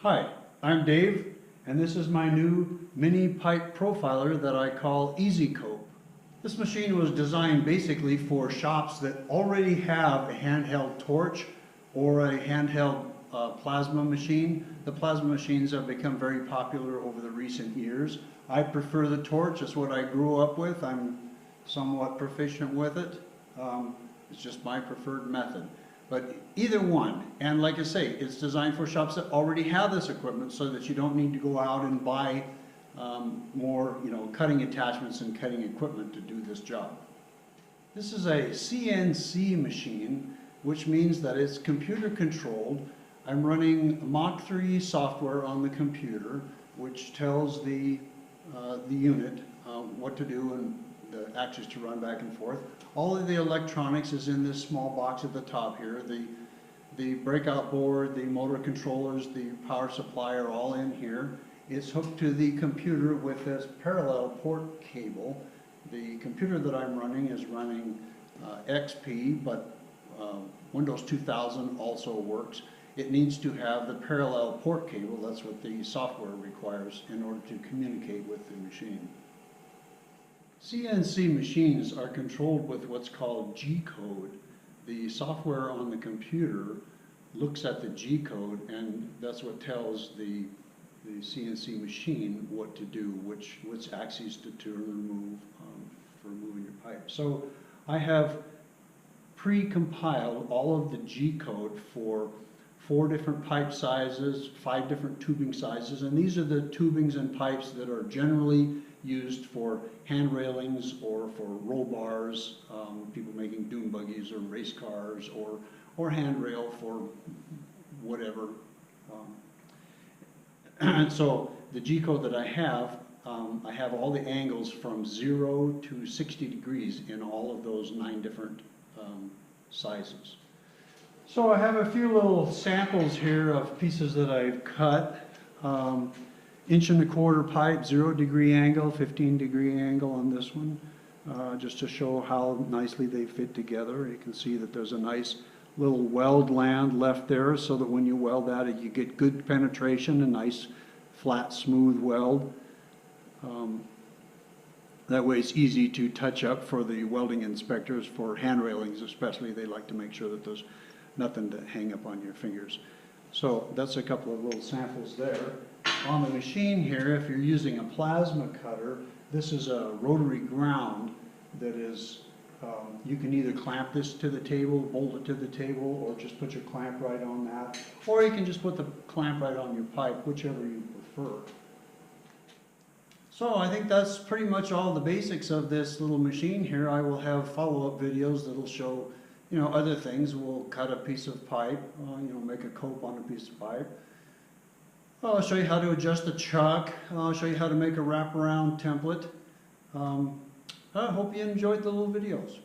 Hi, I'm Dave, and this is my new mini pipe profiler that I call EasyCope. This machine was designed basically for shops that already have a handheld torch or a handheld plasma machine. The plasma machines have become very popular over the recent years. I prefer the torch. It's what I grew up with. I'm somewhat proficient with it. It's just my preferred method. But either one, and like I say, it's designed for shops that already have this equipment so that you don't need to go out and buy more, cutting attachments and cutting equipment to do this job. This is a CNC machine, which means that it's computer controlled. I'm running Mach 3 software on the computer, which tells the unit what to do and the axis to run back and forth. All of the electronics is in this small box at the top here. The breakout board, the motor controllers, the power supply are all in here. It's hooked to the computer with this parallel port cable. The computer that I'm running is running XP, but Windows 2000 also works. It needs to have the parallel port cable. That's what the software requires in order to communicate with the machine. CNC machines are controlled with what's called G-code. The software on the computer looks at the G-code, and that's what tells the CNC machine what to do, which axes to turn or move for moving your pipe. So I have pre-compiled all of the G-code for 4 different pipe sizes, 5 different tubing sizes, and these are the tubings and pipes that are generally used for hand railings or for roll bars, people making dune buggies or race cars, or handrail for whatever. And so the G-code that I have all the angles from 0 to 60 degrees in all of those 9 different sizes. So I have a few little samples here of pieces that I've cut. 1.25" pipe, 0 degree angle, 15 degree angle on this one, just to show how nicely they fit together. You can see that there's a nice little weld land left there so that when you weld that, you get good penetration, a nice flat smooth weld. That way it's easy to touch up for the welding inspectors. For hand railings especially, they like to make sure that there's nothing to hang up on your fingers. So that's a couple of little samples there. On the machine here, if you're using a plasma cutter, this is a rotary ground that is, you can either clamp this to the table, bolt it to the table, or just put your clamp right on that. Or you can just put the clamp right on your pipe, whichever you prefer. So I think that's pretty much all the basics of this little machine here. I will have follow-up videos that'll show, other things. We'll cut a piece of pipe, make a cope on a piece of pipe. I'll show you how to adjust the chuck. I'll show you how to make a wraparound template. I hope you enjoyed the little videos.